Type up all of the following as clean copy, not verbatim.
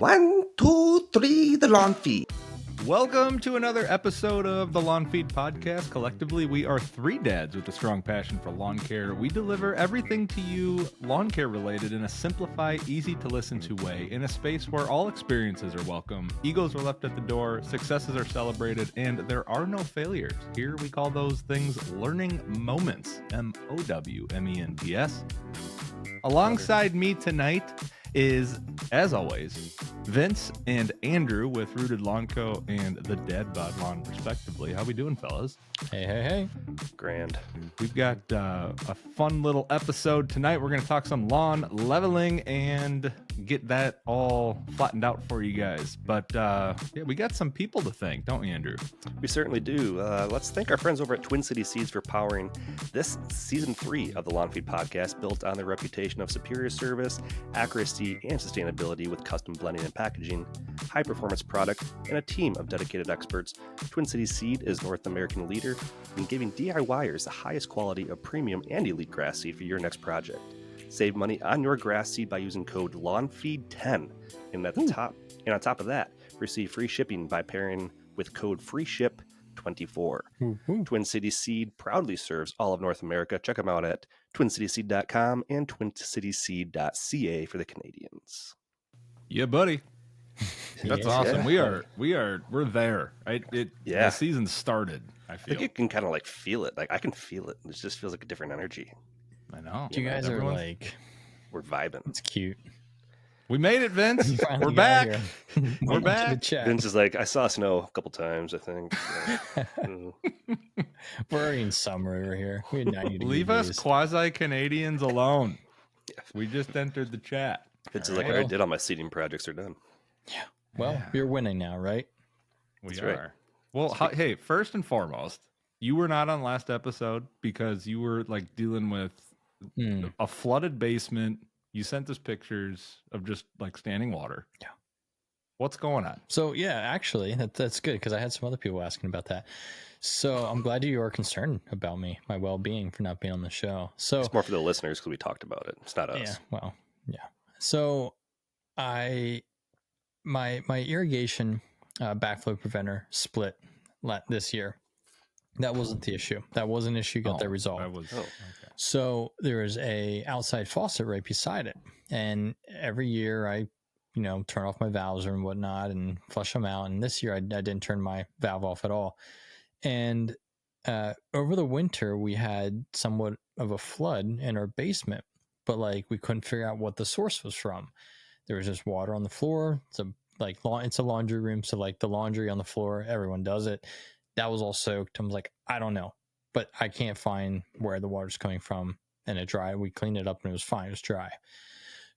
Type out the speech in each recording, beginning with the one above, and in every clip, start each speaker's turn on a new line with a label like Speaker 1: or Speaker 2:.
Speaker 1: One, two, three, the lawn feed.
Speaker 2: Welcome to another episode of the Lawn Feed Podcast. Collectively, we are three dads with a strong passion for lawn care. We deliver everything to you lawn care related in a simplified, easy to listen to way, in a space where all experiences are welcome, egos are left at the door, successes are celebrated, and there are no failures. Here we call those things learning moments, MOWMENTS. Alongside me tonight is, as always, Vince and Andrew with Rooted Lawn Co. and the Dad Bod Lawn, respectively. How we doing, fellas?
Speaker 3: Hey.
Speaker 4: Grand.
Speaker 2: We've got a fun little episode tonight. We're going to talk some lawn leveling and get that all flattened out for you guys. But yeah, we got some people to thank, don't we, Andrew?
Speaker 4: We certainly do. Let's thank our friends over at Twin City Seeds for powering this season 3 of the Lawn Feed Podcast, built on their reputation of superior service, accuracy, and sustainability with custom blending and packaging, high performance product, and a team of dedicated experts. Twin City Seed is North American leader in giving DIYers the highest quality of premium and elite grass seed for your next project. Save money on your grass seed by using code LawnFeed10, and at the top, and on top of that, receive free shipping by pairing with code FREESHIP24. Twin City Seed proudly serves all of North America. Check them out at twincityseed.com and twincityseed.ca for the Canadians.
Speaker 2: Yeah, buddy. That's awesome.
Speaker 4: Yeah.
Speaker 2: We're there. Right?
Speaker 4: Yeah.
Speaker 2: The season started, I
Speaker 4: I
Speaker 2: feel.
Speaker 4: think you can kind of like feel it. Like I can feel it. It just feels like a different energy.
Speaker 2: I know.
Speaker 3: You guys are
Speaker 2: Everyone's-
Speaker 3: like,
Speaker 4: We're vibing.
Speaker 3: it's cute.
Speaker 2: We made it, Vince.
Speaker 3: You finally
Speaker 2: We're
Speaker 3: got
Speaker 2: back.
Speaker 3: here.
Speaker 2: We're
Speaker 3: Welcome to
Speaker 2: back.
Speaker 3: the chat.
Speaker 4: Vince is like, I saw snow a couple times, I think. So,
Speaker 3: We're already in summer over here. We had 90
Speaker 2: Leave us
Speaker 3: degrees.
Speaker 2: quasi-Canadians alone.
Speaker 4: Yeah.
Speaker 2: We just entered the chat.
Speaker 4: Vince is like, I
Speaker 3: Alright.
Speaker 4: already did all my seeding projects are done.
Speaker 3: Well,
Speaker 2: Yeah.
Speaker 3: you're winning now, right?
Speaker 2: We
Speaker 4: That's
Speaker 2: are.
Speaker 4: right.
Speaker 2: Well, hey, first and foremost, you were not on last episode because you were like dealing with
Speaker 3: Hmm.
Speaker 2: a flooded basement. You sent us pictures of just like standing water.
Speaker 3: Yeah.
Speaker 2: What's going on?
Speaker 3: So, yeah, actually, that's good because I had some other people asking about that. So I'm glad you are concerned about me, my well-being for not being on the show. So
Speaker 4: It's more for the listeners because we talked about it. It's not us.
Speaker 3: yeah, well, yeah. So my irrigation backflow preventer split this year. That wasn't the issue. That was an issue. Got that resolved.
Speaker 2: I was.
Speaker 4: Oh.
Speaker 2: Okay.
Speaker 3: So there is a outside faucet right beside it, and every year I, turn off my valves and whatnot and flush them out. And this year I didn't turn my valve off at all. And over the winter we had somewhat of a flood in our basement, but like we couldn't figure out what the source was from. There was just water on the floor. It's a laundry room, so like the laundry on the floor, everyone does it. That was all soaked. I was like, I don't know, but I can't find where the water's coming from. And it dried. We cleaned it up and it was fine. It was dry.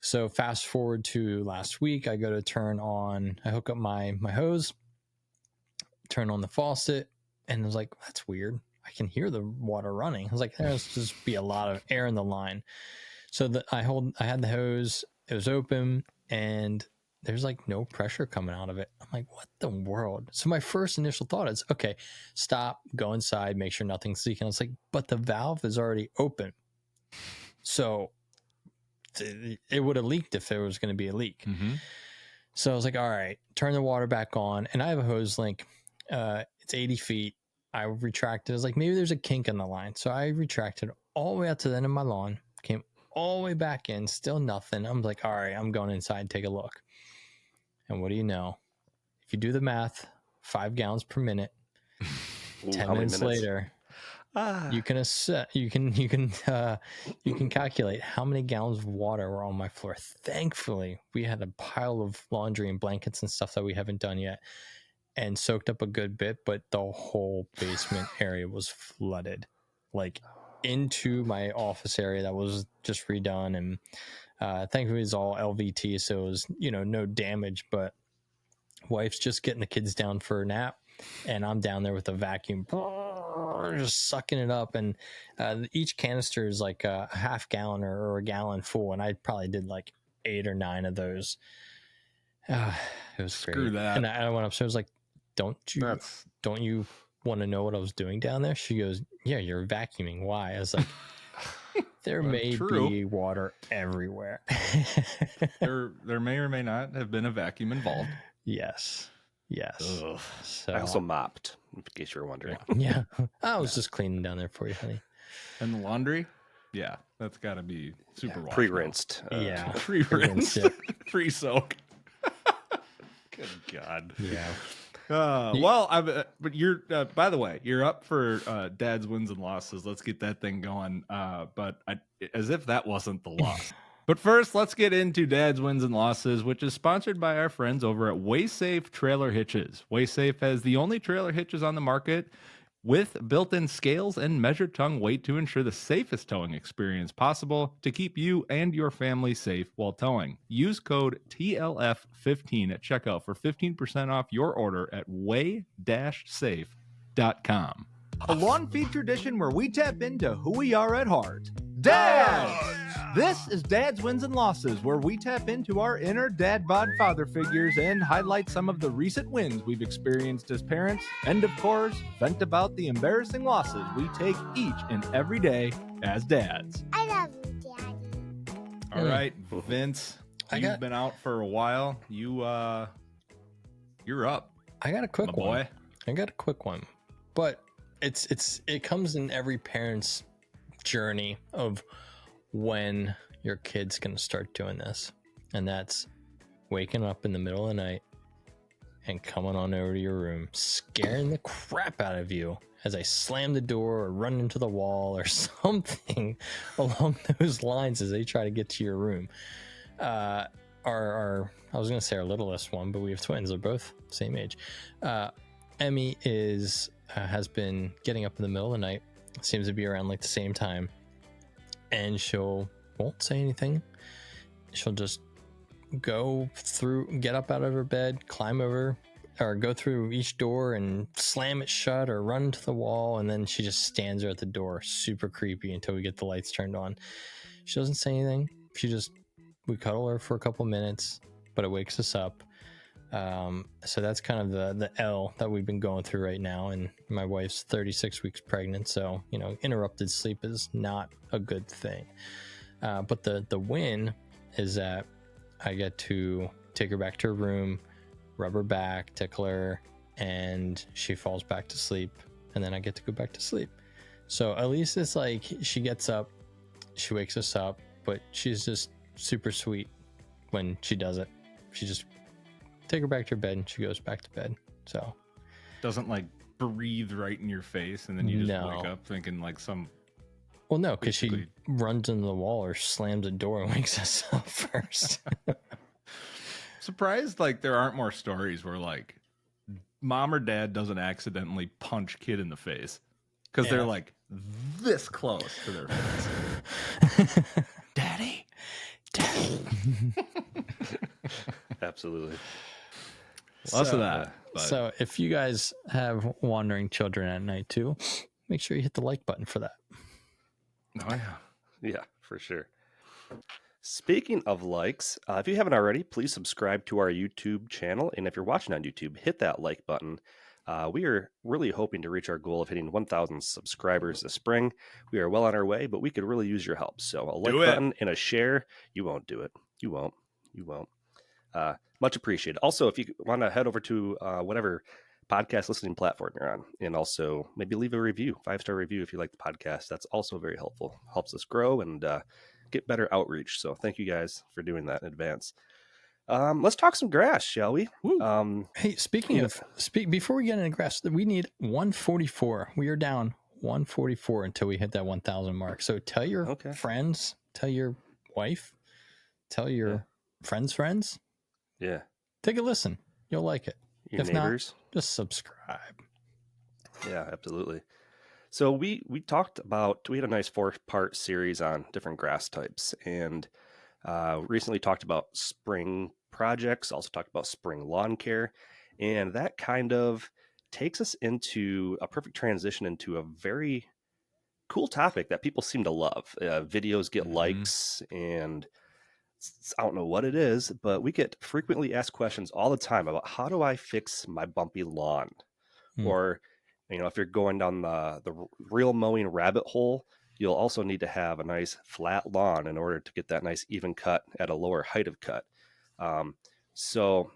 Speaker 3: So fast forward to last week, I hook up my hose, turn on the faucet, and I was like, that's weird. I can hear the water running. I was like, there's just be a lot of air in the line. So I had the hose, it was open, and there's like no pressure coming out of it. I'm like, what the world? So my first initial thought is, okay, stop, go inside, make sure nothing's leaking. I was like, but the valve is already open. So it would have leaked if there was going to be a leak.
Speaker 2: Mm-hmm.
Speaker 3: So I was like, all right, turn the water back on. And I have a hose link. It's 80 feet. I retracted. I was like, maybe there's a kink in the line. So I retracted all the way out to the end of my lawn, came all the way back in, still nothing. I'm like, all right, I'm going inside and take a look. And what do you know? If you do the math, 5 gallons per minute,
Speaker 4: Ooh,
Speaker 3: 10
Speaker 4: how many
Speaker 3: minutes later, you can calculate how many gallons of water were on my floor. Thankfully, we had a pile of laundry and blankets and stuff that we haven't done yet and soaked up a good bit, but the whole basement area was flooded, like into my office area that was just redone. And thankfully it's all LVT, so it was, no damage, but wife's just getting the kids down for a nap and I'm down there with a vacuum just sucking it up. And each canister is like a half gallon or a gallon full, and I probably did like 8 or 9 of those. It was
Speaker 2: Screw
Speaker 3: great.
Speaker 2: that.
Speaker 3: And I went upstairs like, don't you want to know what I was doing down there? She goes, yeah, you're vacuuming. Why? I was like, There
Speaker 2: Well,
Speaker 3: may
Speaker 2: true.
Speaker 3: be water everywhere.
Speaker 2: There may or may not have been a vacuum involved.
Speaker 3: Yes.
Speaker 2: Ugh.
Speaker 3: So
Speaker 4: I also mopped, in case you were wondering.
Speaker 3: yeah, I was just cleaning down there for you, honey.
Speaker 2: And the laundry? Yeah, that's got to be super wash now.
Speaker 4: Pre-rinsed.
Speaker 3: Yeah,
Speaker 2: Pre-rinsed.
Speaker 3: yeah.
Speaker 2: Pre-soak. Good God.
Speaker 3: Yeah.
Speaker 2: Well, but you're, by the way, you're up for Dad's wins and losses. Let's get that thing going. But as if that wasn't the loss. But first, let's get into Dad's wins and losses, which is sponsored by our friends over at WaySafe Trailer Hitches. WaySafe has the only trailer hitches on the market with built-in scales and measured tongue weight to ensure the safest towing experience possible to keep you and your family safe while towing. Use code TLF15 at checkout for 15% off your order at way-safe.com. A lawn feed tradition where we tap into who we are at heart. Dads! This is Dad's Wins and Losses, where we tap into our inner dad bod father figures and highlight some of the recent wins we've experienced as parents, and of course, vent about the embarrassing losses we take each and every day as dads.
Speaker 5: I love you, Daddy.
Speaker 2: All right, Vince, you've been out for a while. You're up,
Speaker 3: I got a quick
Speaker 2: my
Speaker 3: one.
Speaker 2: boy.
Speaker 3: I got a quick one, but it comes in every parent's journey of when your kid's gonna start doing this, and that's waking up in the middle of the night and coming on over to your room, scaring the crap out of you as I slam the door or run into the wall or something along those lines as they try to get to your room. Our I was gonna say our littlest one, but we have twins. They're both same age. Emmy has been getting up in the middle of the night. Seems to be around like the same time, and won't say anything. She'll just get up out of her bed, climb over, or go through each door and slam it shut or run to the wall, and then she just stands there at the door, super creepy, until we get the lights turned on. She doesn't say anything. We cuddle her for a couple minutes, but it wakes us up. So that's kind of the L that we've been going through right now. And my wife's 36 weeks pregnant, so interrupted sleep is not a good thing. But the win is that I get to take her back to her room, rub her back, tickle her, and she falls back to sleep, and then I get to go back to sleep. So at least it's like she gets up, she wakes us up, but she's just super sweet when she does it. She just take her back to her bed and she goes back to bed. So
Speaker 2: Doesn't like breathe right in your face, and then you just wake up thinking like some.
Speaker 3: Well, no, because she runs into the wall or slams the door and wakes us up first.
Speaker 2: Surprised like there aren't more stories where like mom or dad doesn't accidentally punch kid in the face because they're like this close to their face. Daddy.
Speaker 4: Absolutely.
Speaker 2: Less of that. But.
Speaker 3: So if you guys have wandering children at night too, make sure you hit the like button for that.
Speaker 2: Oh yeah.
Speaker 4: Yeah, for sure. Speaking of likes, if you haven't already, please subscribe to our YouTube channel. And if you're watching on YouTube, hit that like button. We are really hoping to reach our goal of hitting 1,000 subscribers this spring. We are well on our way, but we could really use your help. So a like button and a share. You won't do it. You won't. Much appreciated. Also, if you want to head over to whatever podcast listening platform you're on, and also maybe leave a review, 5-star review if you like the podcast. That's also very helpful. Helps us grow and get better outreach. So thank you guys for doing that in advance. Let's talk some grass, shall we?
Speaker 3: Hey, before we get into grass, we need 144. We are down 144 until we hit that 1,000 mark. So tell your friends, tell your wife, tell your friends.
Speaker 4: Yeah.
Speaker 3: Take a listen. You'll like it.
Speaker 4: Your neighbors.
Speaker 3: Not, just subscribe.
Speaker 4: Yeah, absolutely. So we had a nice 4-part series on different grass types, and recently talked about spring projects, also talked about spring lawn care, and that kind of takes us into a perfect transition into a very cool topic that people seem to love. Videos get likes, and I don't know what it is, but we get frequently asked questions all the time about how do I fix my bumpy lawn? Or, if you're going down the real mowing rabbit hole, You'll also need to have a nice flat lawn in order to get that nice even cut at a lower height of cut. Um, so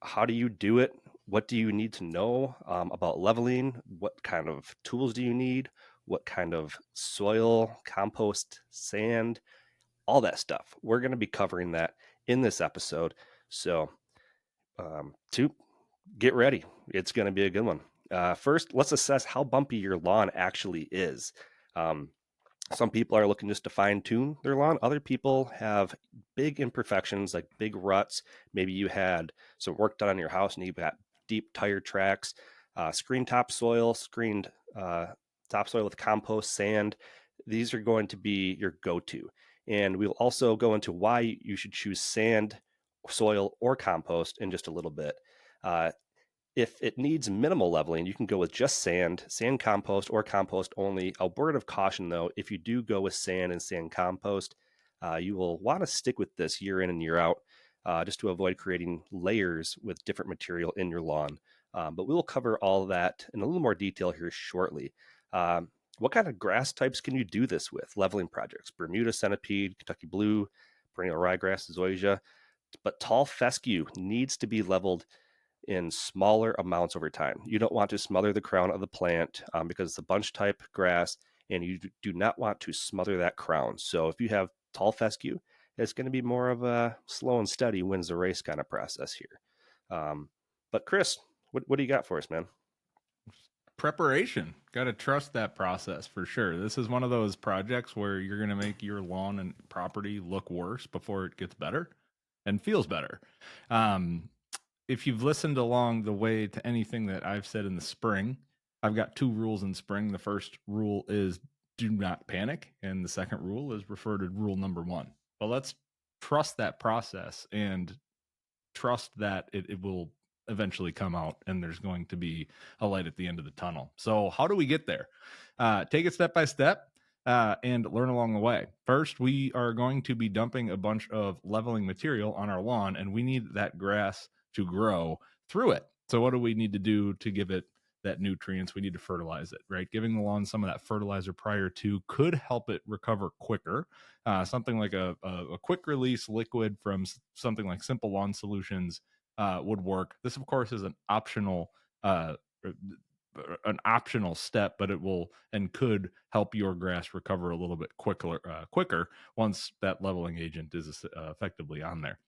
Speaker 4: how do you do it? What do you need to know about leveling? What kind of tools do you need? What kind of soil, compost, sand, all that stuff? We're going to be covering that in this episode. So, to get ready, it's going to be a good one. First, let's assess how bumpy your lawn actually is. Um, some people are looking just to fine tune their lawn. Other people have big imperfections like big ruts. Maybe you had some work done on your house and you've got deep tire tracks, screened topsoil with compost, sand. These are going to be your go-to. And we'll also go into why you should choose sand, soil, or compost in just a little bit. Uh, if it needs minimal leveling, you can go with just sand compost, or compost only. A word of caution though, if you do go with sand and sand compost, you will want to stick with this year in and year out, just to avoid creating layers with different material in your lawn. But we'll cover all of that in a little more detail here shortly. What kind of grass types can you do this with? Leveling projects: Bermuda centipede, Kentucky blue, perennial ryegrass, zoysia. But tall fescue needs to be leveled in smaller amounts over time. You don't want to smother the crown of the plant because it's a bunch type grass, and you do not want to smother that crown. So if you have tall fescue, it's going to be more of a slow and steady wins the race kind of process here. But Chris, what do you got for us, man?
Speaker 2: Preparation. Got to trust that process for sure. This is one of those projects where you're going to make your lawn and property look worse before it gets better and feels better. Um, if you've listened along the way to anything that I've said in the spring, I've got two rules in spring. The first rule is do not panic, and the second rule is refer to rule number one. But let's trust that process and trust that it will eventually come out and there's going to be a light at the end of the tunnel. So how do we get there? Take it step by step and learn along the way. First, we are going to be dumping a bunch of leveling material on our lawn, and we need that grass to grow through it. So what do we need to do to give it that nutrients? We need to fertilize it, right? Giving the lawn some of that fertilizer prior to could help it recover quicker. Something like a quick release liquid from something like Simple Lawn Solutions would work. This, of course, is uh, an optional step, but it will and could help your grass recover a little bit quicker once that leveling agent is effectively on there.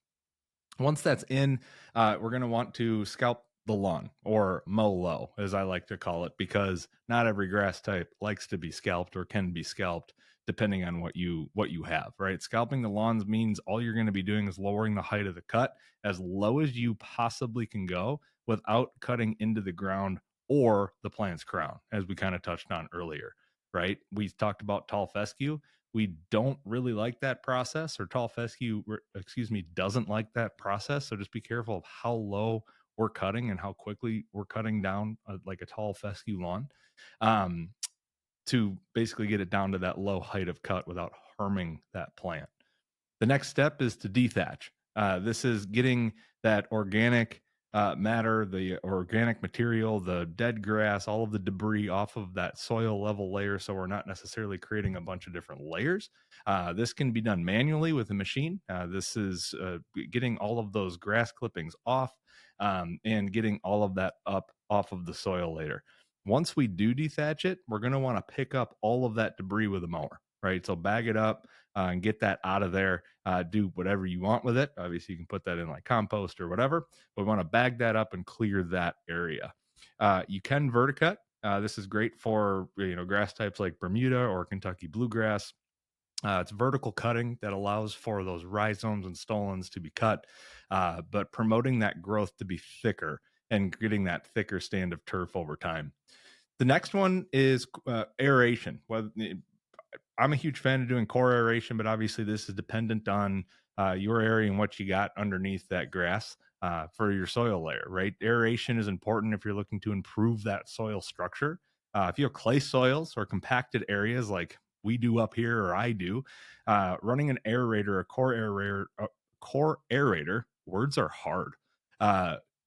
Speaker 2: Once that's in, we're going to want to scalp the lawn, or mow low, as I like to call it, because not every grass type likes to be scalped or can be scalped depending on what you have, right? Scalping the lawns means all you're going to be doing is lowering the height of the cut as low as you possibly can go without cutting into the ground or the plant's crown, as we kind of touched on earlier, right? We talked about tall fescue. We don't really like that process, or tall fescue, doesn't like that process. So just be careful of how low we're cutting and how quickly we're cutting down like a tall fescue lawn, um, to basically get it down to that low height of cut without harming that plant. The next step is to dethatch. This is getting that organic matter, the organic material, the dead grass, all of the debris off of that soil level layer, so we're not necessarily creating a bunch of different layers. This can be done manually with a machine. This is getting all of those grass clippings off, and getting all of that up off of the soil later. Once we do dethatch it, we're going to want to pick up all of that debris with a mower, right? So bag it up and get that out of there. Do whatever you want with it. Obviously, you can put that in like compost or whatever, but we want to bag that up and clear that area. You can verticut. This is great for grass types like Bermuda or Kentucky bluegrass. It's vertical cutting that allows for those rhizomes and stolons to be cut, but promoting that growth to be thicker and getting that thicker stand of turf over time. The next one is aeration. Well, I'm a huge fan of doing core aeration, but obviously this is dependent on your area and what you got underneath that grass for your soil layer, right? Aeration is important if you're looking to improve that soil structure. If you have clay soils or compacted areas like we do up here, or I do, running an aerator, core aerator, words are hard,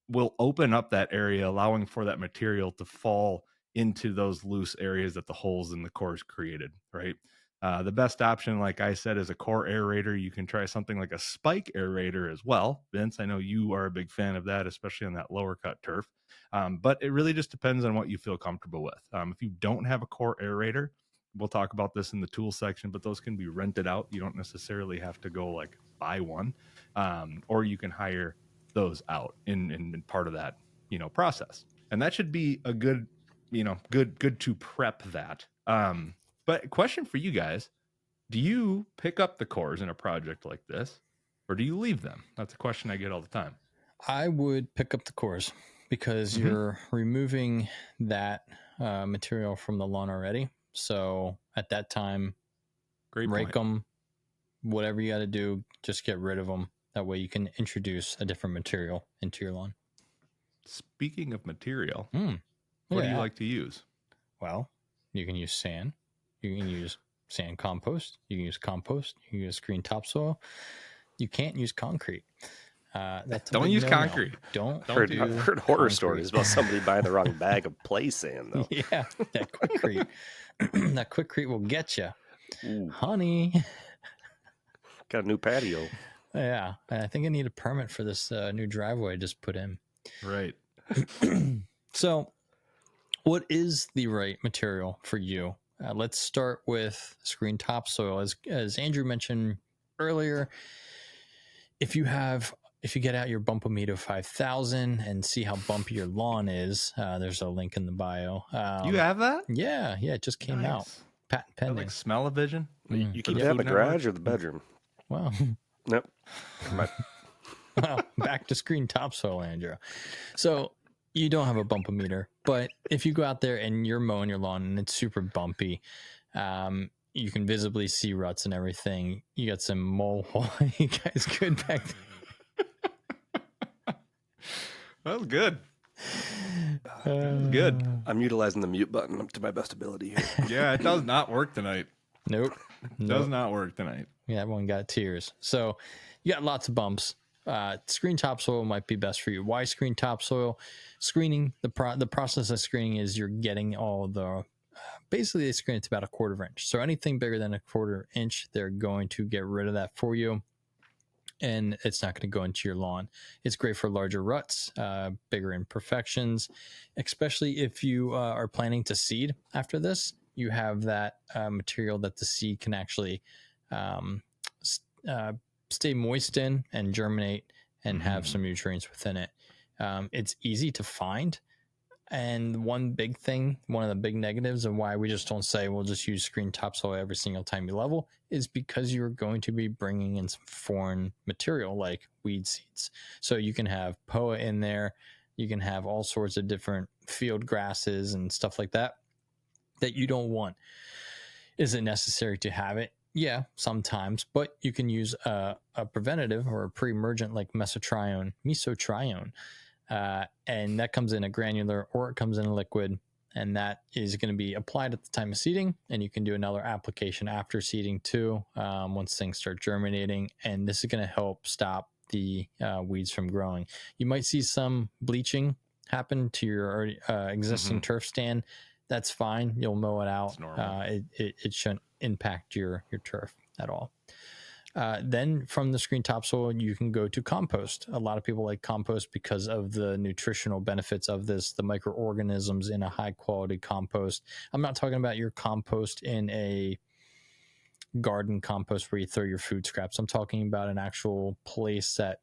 Speaker 2: will open up that area, allowing for that material to fall into those loose areas that the holes in the cores created, right? The best option, like I said, is a core aerator. You can try something like a spike aerator as well. Vince, I know you are a big fan of that, especially on that lower cut turf. But it really just depends on what you feel comfortable with. If you don't have a core aerator, we'll talk about this in the tool section, but those can be rented out. You don't necessarily have to go like buy one, or you can hire those out in part of that, process. And that should be a good, good to prep that. But question for you guys, do you pick up the cores in a project like this, or do you leave them? That's a question I get all the time.
Speaker 3: I would pick up the cores because you're removing that material from the lawn already. So at that time, rake them, whatever you got to do, just get rid of them. That way you can introduce a different material into your lawn.
Speaker 2: Speaking of material, what do you like to use?
Speaker 3: Well, you can use sand. You can use sand compost. You can use compost. You can use green topsoil. You can't use concrete.
Speaker 2: Don't use concrete.
Speaker 3: Don't
Speaker 4: I've heard horror stories about somebody buying the wrong bag of play sand, though.
Speaker 3: Yeah, that quickcrete. That quickcrete will get you. Honey.
Speaker 4: Got a new patio.
Speaker 3: Yeah, I think I need a permit for this new driveway I just put in.
Speaker 2: Right.
Speaker 3: So, what is the right material for you? Let's start with screen topsoil. As Andrew mentioned earlier, if you get out your Bumpometer 5000 and see how bumpy your lawn is, there's a link in the bio.
Speaker 2: You have that?
Speaker 3: Yeah, it just came out. Patent pending.
Speaker 2: Like smell-o-vision?
Speaker 4: You keep that in the garage or the bedroom?
Speaker 3: Well,
Speaker 4: nope.
Speaker 3: Well, back to screen topsoil, Andrew. So you don't have a Bumpometer, but if you go out there and you're mowing your lawn and it's super bumpy, you can visibly see ruts and everything. You got some mole hole. You guys good back there?
Speaker 2: That was good. Good.
Speaker 4: I'm utilizing the mute button up to my best ability here.
Speaker 2: Yeah, it does not work tonight.
Speaker 3: Nope.
Speaker 2: Does not work tonight.
Speaker 3: Yeah, everyone got tears. So you got lots of bumps. Screen topsoil might be best for you. Why screen topsoil? Screening, the process of screening is you're getting all the, basically they screen it to about 1/4 inch. So anything bigger than 1/4 inch, they're going to get rid of that for you. And it's not going to go into your lawn. It's great for larger ruts, bigger imperfections, especially if you are planning to seed after this. You have that material that the seed can actually stay moist in and germinate and have some nutrients within it. It's easy to find. And one of the big negatives of why we just don't say we'll just use screen topsoil every single time you level is because you're going to be bringing in some foreign material like weed seeds. So you can have POA in there. You can have all sorts of different field grasses and stuff like that you don't want. Is it necessary to have it? Yeah, sometimes, but you can use a preventative or a pre-emergent like mesotrione, and that comes in a granular or it comes in a liquid, and that is going to be applied at the time of seeding, and you can do another application after seeding too, once things start germinating, and this is going to help stop the weeds from growing. You might see some bleaching happen to your existing turf stand. That's fine. You'll mow it out. It shouldn't impact your turf at all. Then from the screen topsoil, you can go to compost. A lot of people like compost because of the nutritional benefits of this, the microorganisms in a high quality compost. I'm not talking about your compost in a garden compost where you throw your food scraps. I'm talking about an actual place that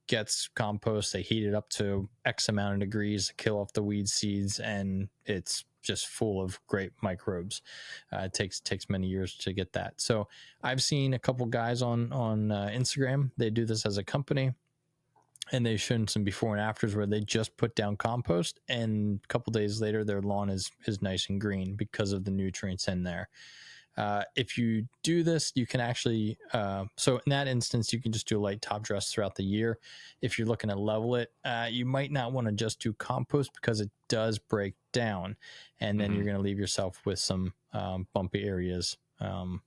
Speaker 3: gets compost. They heat it up to X amount of degrees, kill off the weed seeds, and it's just full of great microbes. It takes many years to get that. So I've seen a couple guys on Instagram. They do this as a company, and they've shown some before and afters where they just put down compost, and a couple days later their lawn is nice and green because of the nutrients in there. If you do this, you can actually, so in that instance, you can just do a light top dress throughout the year. If you're looking to level it, you might not want to just do compost because it does break down, and then you're going to leave yourself with some bumpy areas. Yeah.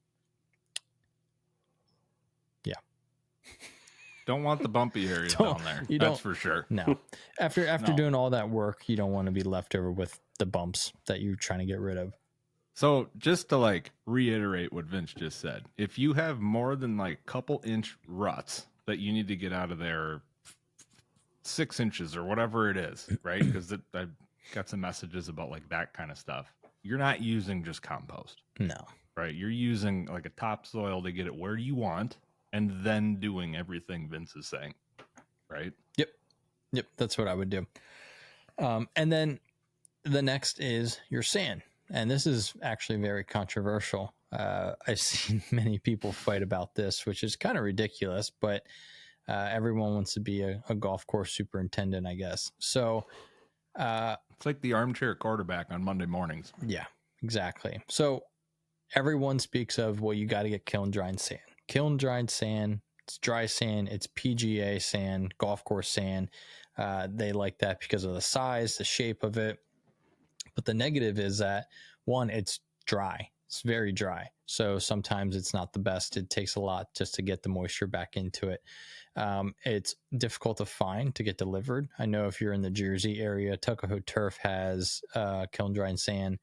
Speaker 2: Don't want the bumpy areas down there. That's for sure.
Speaker 3: No. After doing all that work, you don't want to be left over with the bumps that you're trying to get rid of.
Speaker 2: So just to like reiterate what Vince just said, if you have more than like couple inch ruts that you need to get out of there, 6 inches or whatever it is, right? Because I've got some messages about like that kind of stuff. You're not using just compost,
Speaker 3: No.
Speaker 2: right? You're using like a topsoil to get it where you want, and then doing everything Vince is saying, right?
Speaker 3: Yep, that's what I would do. And then the next is your sand. And this is actually very controversial. I've seen many people fight about this, which is kind of ridiculous, but everyone wants to be a golf course superintendent, I guess. So
Speaker 2: It's like the armchair quarterback on Monday mornings.
Speaker 3: yeah, exactly. So everyone speaks of, well, you got to get kiln dried sand. Kiln dried sand, it's dry sand, it's PGA sand, golf course sand. They like that because of the size, the shape of it. But the negative is that, one, it's dry. It's very dry. So sometimes it's not the best. It takes a lot just to get the moisture back into it. It's difficult to find to get delivered. I know if you're in the Jersey area, Tuckahoe Turf has kiln dried sand,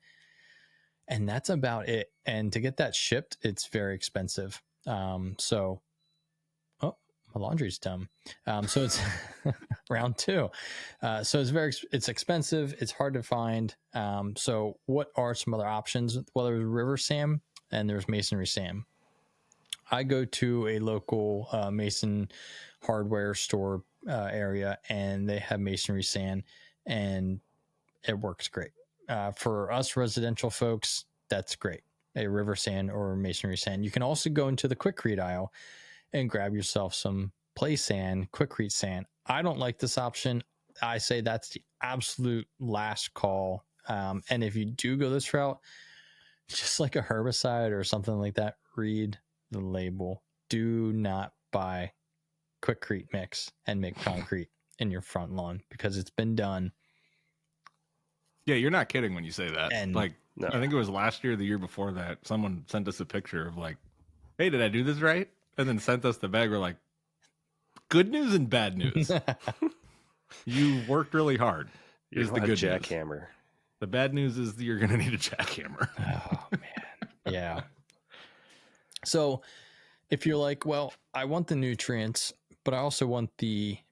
Speaker 3: and that's about it. And to get that shipped, it's very expensive. My laundry's done. So it's round two. So it's expensive. It's hard to find. So what are some other options? Well, there's river sand and there's masonry sand. I go to a local mason hardware store area, and they have masonry sand, and it works great. For us residential folks, that's great. A river sand or masonry sand. You can also go into the Quikrete aisle and grab yourself some play sand, Quikrete sand. I don't like this option. I say that's the absolute last call. And if you do go this route, just like a herbicide or something like that, read the label. Do not buy Quikrete mix and make concrete in your front lawn, because it's been done.
Speaker 2: Yeah, you're not kidding when you say that.
Speaker 3: And
Speaker 2: like,
Speaker 4: No.
Speaker 2: I think it was last year, or the year before that, someone sent us a picture of like, hey, did I do this right? And then sent us the bag. We're like, good news and bad news. You worked really hard.
Speaker 4: You're
Speaker 2: Is the
Speaker 4: a
Speaker 2: good
Speaker 4: jackhammer.
Speaker 2: news. The bad news is that you're going to need a jackhammer.
Speaker 3: Oh, man. Yeah. So if you're like, well, I want the nutrients, but I also want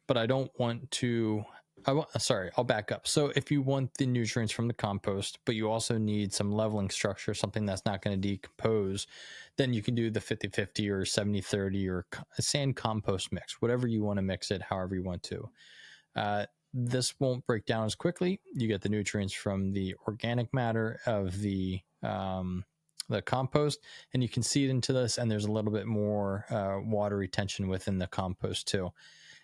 Speaker 3: but I don't want to, I'll back up. So if you want the nutrients from the compost, but you also need some leveling structure, something that's not going to decompose, then you can do the 50-50 or 70-30 or a sand compost mix, whatever you want to mix it, however you want to. This won't break down as quickly. You get the nutrients from the organic matter of the compost, and you can seed into this, and there's a little bit more water retention within the compost too.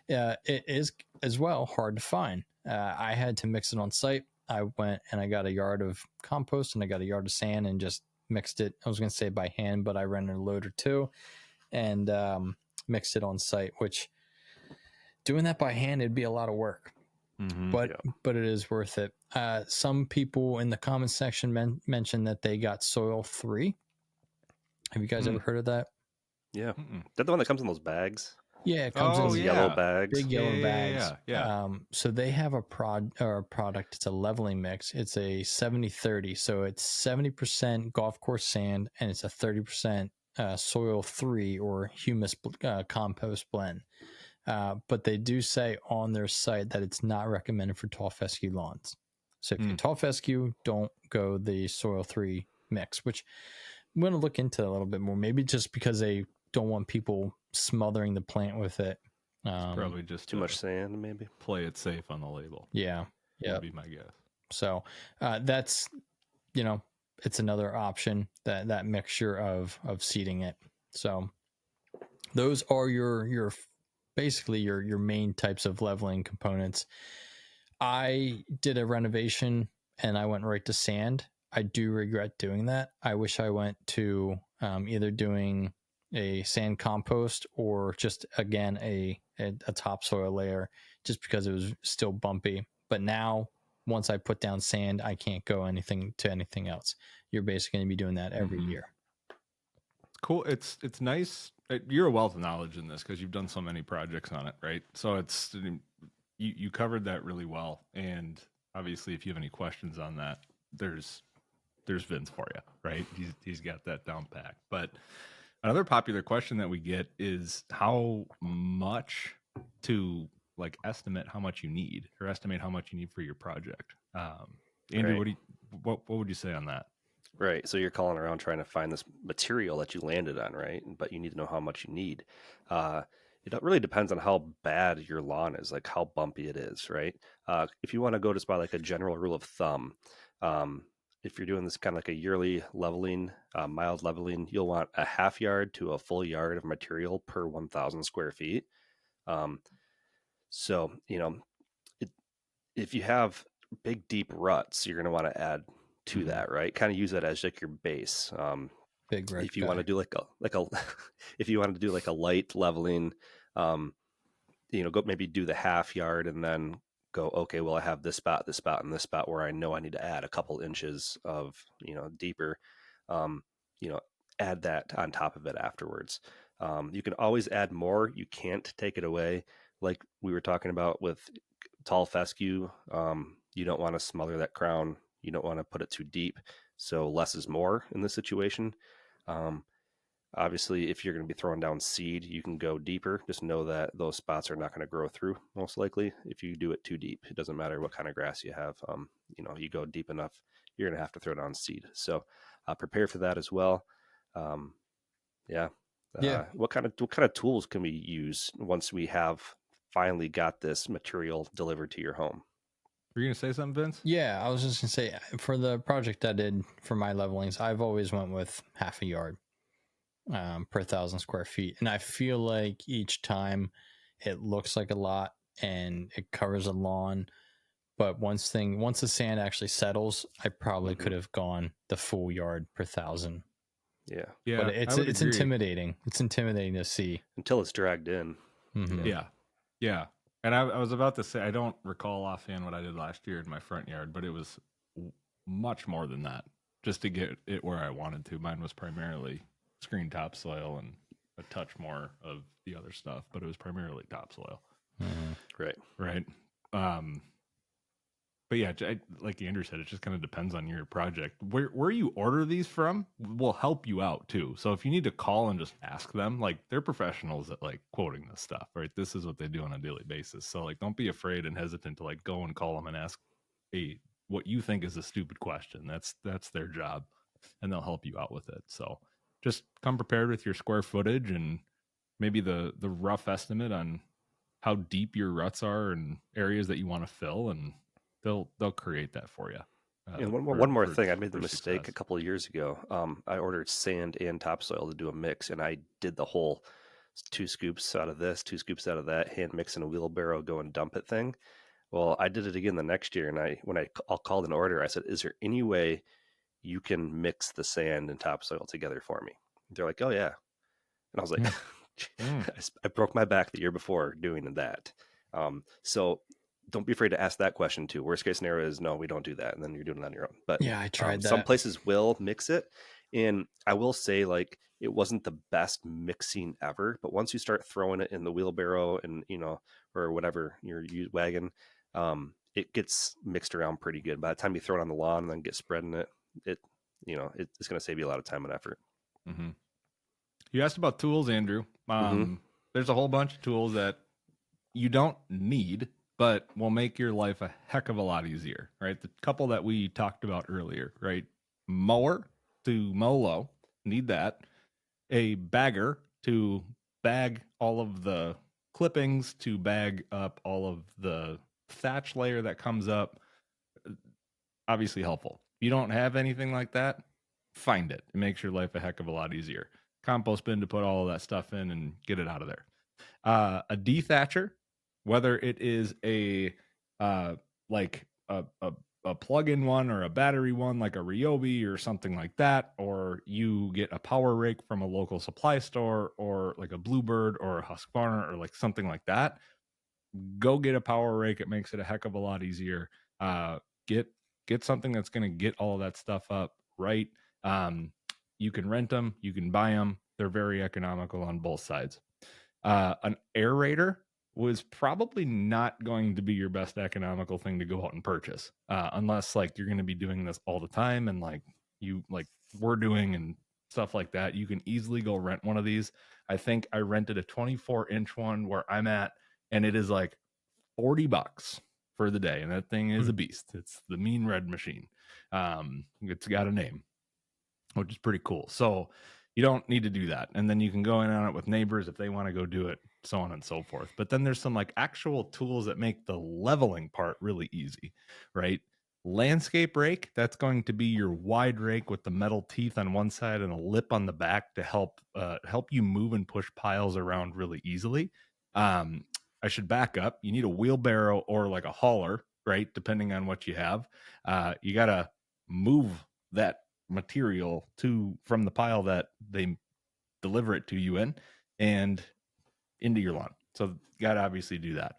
Speaker 3: It is as well hard to find. I had to mix it on site. I went and I got a yard of compost and I got a yard of sand and just mixed it. I was going to say by hand, but I rented a loader too and mixed it on site, which doing that by hand, it'd be a lot of work.
Speaker 2: Mm-hmm.
Speaker 3: But it is worth it. Some people in the comments section mentioned that they got soil 3. Have you guys ever heard of that?
Speaker 4: Yeah. That the one that comes in those bags?
Speaker 3: Yeah, it comes in
Speaker 4: Those yellow bags.
Speaker 3: big yellow bags.
Speaker 2: Yeah.
Speaker 3: So they have a product. It's a leveling mix. It's a 70-30. So it's 70% golf course sand and it's a 30% soil 3 or humus compost blend. But they do say on their site that it's not recommended for tall fescue lawns. So if you're tall fescue, don't go the soil 3 mix, which I'm going to look into a little bit more. Maybe just because they don't want people smothering the plant with it.
Speaker 2: Probably just
Speaker 4: Too much sand, maybe.
Speaker 2: Play it safe on the label.
Speaker 3: Yeah.
Speaker 2: Would be my guess.
Speaker 3: So that's, it's another option, that mixture of seeding it. So those are your basically your main types of leveling components. I did a renovation and I went right to sand. I do regret doing that. I wish I went to either doing a sand compost or just, again, a topsoil layer, just because it was still bumpy. But now, once I put down sand, I can't go anything else. You're basically going to be doing that every year.
Speaker 2: Cool. It's nice. You're a wealth of knowledge in this because you've done so many projects on it, right? So you covered that really well. And obviously, if you have any questions on that, there's Vince for you, right? He's got that down packed. But another popular question that we get is how much to like estimate how much you need or estimate how much you need for your project. Andrew,
Speaker 4: Right.
Speaker 2: what would you say on that?
Speaker 4: Right. So you're calling around trying to find this material that you landed on, right? But you need to know how much you need. Uh, really depends on how bad your lawn is, like how bumpy it is, right? If you want to go just by like a general rule of thumb, um, if you're doing this kind of like a yearly leveling, mild leveling, you'll want a half yard to a full yard of material per 1,000 square feet. Um, so, it, if you have big deep ruts, you're going to want to add to
Speaker 2: Mhm.
Speaker 4: that, right? Kind of use that as like your base.
Speaker 3: Big red
Speaker 4: If you want to
Speaker 3: guy.
Speaker 4: do like a if you want to do like a light leveling, um, go maybe do the half yard and then go, okay, well, I have this spot, and this spot where I know I need to add a couple inches of, deeper, um, you know, add that on top of it afterwards. You can always add more. You can't take it away. Like we were talking about with tall fescue, you don't want to smother that crown. You don't want to put it too deep. So less is more in this situation. Um, Obviously, if you're going to be throwing down seed, you can go deeper. Just know that those spots are not going to grow through, most likely, if you do it too deep. It doesn't matter what kind of grass you have. You go deep enough, you're going to have to throw down seed. So prepare for that as well. Um, yeah.
Speaker 3: Yeah.
Speaker 4: What kind of tools can we use once we have finally got this material delivered to your home?
Speaker 2: Were you gonna say something, Vince?
Speaker 3: Yeah, I was just gonna say for the project I did for my levelings, I've always went with half a yard per 1,000 square feet, and I feel like each time it looks like a lot and it covers a lawn. But once the sand actually settles, I probably
Speaker 4: Mhm.
Speaker 3: could have gone the full yard per 1,000.
Speaker 4: Yeah.
Speaker 2: Yeah,
Speaker 3: But
Speaker 2: I would
Speaker 3: it's
Speaker 2: agree.
Speaker 3: intimidating. It's intimidating to see.
Speaker 4: Until it's dragged in.
Speaker 3: Mhm.
Speaker 2: Yeah, yeah. And I was about to say I don't recall offhand what I did last year in my front yard, but it was much more than that just to get it where I wanted to. Mine was primarily screen topsoil and a touch more of the other stuff, but it was primarily topsoil.
Speaker 3: Mhm.
Speaker 4: Right.
Speaker 2: Right. Um, but yeah, like Andrew said, it just kind of depends on your project. Where you order these from will help you out too. So if you need to call and just ask them, like they're professionals at like quoting this stuff, right? This is what they do on a daily basis. So like, don't be afraid and hesitant to like go and call them and ask a what you think is a stupid question. That's their job, and they'll help you out with it. So just come prepared with your square footage and maybe the rough estimate on how deep your ruts are and areas that you want to fill, and they'll create that for you.
Speaker 4: And one more,
Speaker 2: For
Speaker 4: one more thing, I made the
Speaker 2: for
Speaker 4: mistake
Speaker 2: success.
Speaker 4: a couple of years ago. I ordered sand and topsoil to do a mix, and I did the whole 2 scoops out of this, 2 scoops out of that, hand mix in a wheelbarrow, go and dump it thing. Well, I did it again the next year, and when I called an order, I said, "Is there any way you can mix the sand and topsoil together for me?" They're like, "Oh yeah," and I was like,
Speaker 2: Mm.
Speaker 4: I broke my back the year before doing that. So don't be afraid to ask that question too. Worst case scenario is no, we don't do that, and then you're doing it on your own. But
Speaker 3: Yeah, I tried
Speaker 4: some
Speaker 3: that.
Speaker 4: places will mix it, and I will say like it wasn't the best mixing ever. But once you start throwing it in the wheelbarrow and or whatever your wagon, it gets mixed around pretty good. By the time you throw it on the lawn and then get spreading it, it's going to save you a lot of time and effort.
Speaker 2: Mm-hmm. You asked about tools, Andrew.
Speaker 4: Mm-hmm.
Speaker 2: There's a whole bunch of tools that you don't need, but will make your life a heck of a lot easier, right? The couple that we talked about earlier, right? Mower to mow low, need that. A bagger to bag all of the clippings, to bag up all of the thatch layer that comes up. Obviously helpful. If you don't have anything like that, find it. It makes your life a heck of a lot easier. Compost bin to put all of that stuff in and get it out of there. A dethatcher, whether it is a like a plug-in one or a battery one, like a Ryobi or something like that, or you get a power rake from a local supply store, or like a Bluebird or a Husqvarna or like something like that. Go get a power rake. It makes it a heck of a lot easier. Get something that's going to get all of that stuff up right. You can rent them, you can buy them. They're very economical on both sides. An aerator was probably not going to be your best economical thing to go out and purchase, unless like you're going to be doing this all the time and like we're doing and stuff like that. You can easily go rent one of these. I think I rented a 24-inch one where I'm at, and it is like $40 for the day, and that thing is a beast. It's the Mean Red Machine. It's got a name, which is pretty cool. So you don't need to do that. And then you can go in on it with neighbors if they want to go do it, so on and so forth. But then there's some like actual tools that make the leveling part really easy, right? Landscape rake, that's going to be your wide rake with the metal teeth on one side and a lip on the back to help you move and push piles around really easily. I should back up. You need a wheelbarrow or like a hauler, right? Depending on what you have. You got to move that material from the pile that they deliver it to you in and into your lawn. So you got to obviously do that.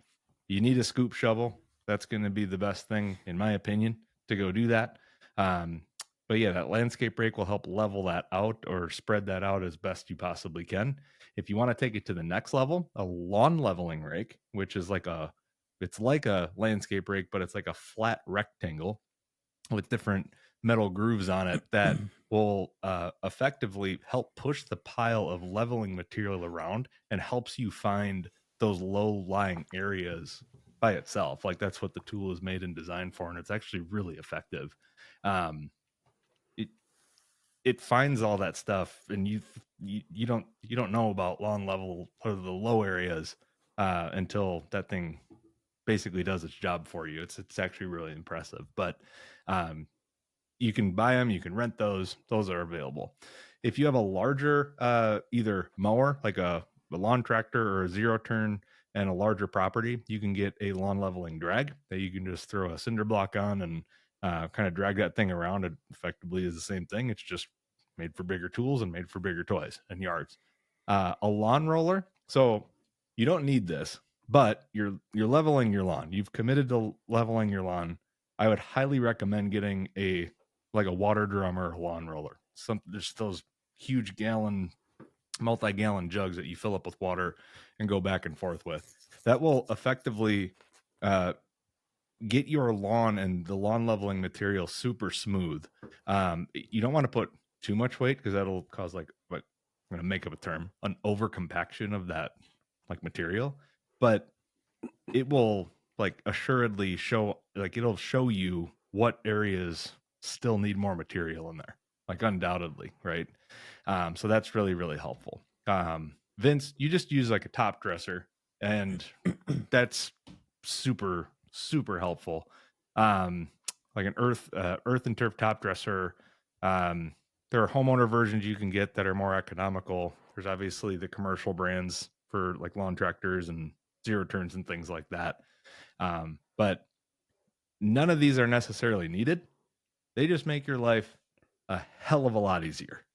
Speaker 2: You need a scoop shovel. That's going to be the best thing, in my opinion, to go do that. But yeah, that landscape rake will help level that out or spread that out as best you possibly can. If you want to take it to the next level, a lawn leveling rake, which is it's like a landscape rake, but it's like a flat rectangle with different metal grooves on it that will effectively help push the pile of leveling material around and helps you find those low-lying areas by itself. Like that's what the tool is made and designed for, and it's actually really effective. It finds all that stuff, and you don't know about lawn level or the low areas until that thing basically does its job for you. It's actually really impressive. But you can buy them, you can rent those are available. If you have a larger either mower like a lawn tractor or a zero turn and a larger property, you can get a lawn leveling drag that you can just throw a cinder block on and kind of drag that thing around. It effectively is the same thing. It's just made for bigger tools and made for bigger toys and yards. A lawn roller, so you don't need this, but you're leveling your lawn. You've committed to leveling your lawn. I would highly recommend getting a water drum or a lawn roller. There's those huge multi-gallon jugs that you fill up with water and go back and forth with. That will effectively get your lawn and the lawn leveling material super smooth. You don't want to put too much weight because that'll cause I'm going to make up a term, an over compaction of that like material, but it will assuredly show, it'll show you what areas still need more material in there, undoubtedly, right? So that's really, really helpful. Vince, you just use a top dresser, and that's super, super helpful. Like an earth and turf top dresser. There are homeowner versions you can get that are more economical. There's obviously the commercial brands for lawn tractors and zero turns and things like that. But none of these are necessarily needed. They just make your life a hell of a lot easier,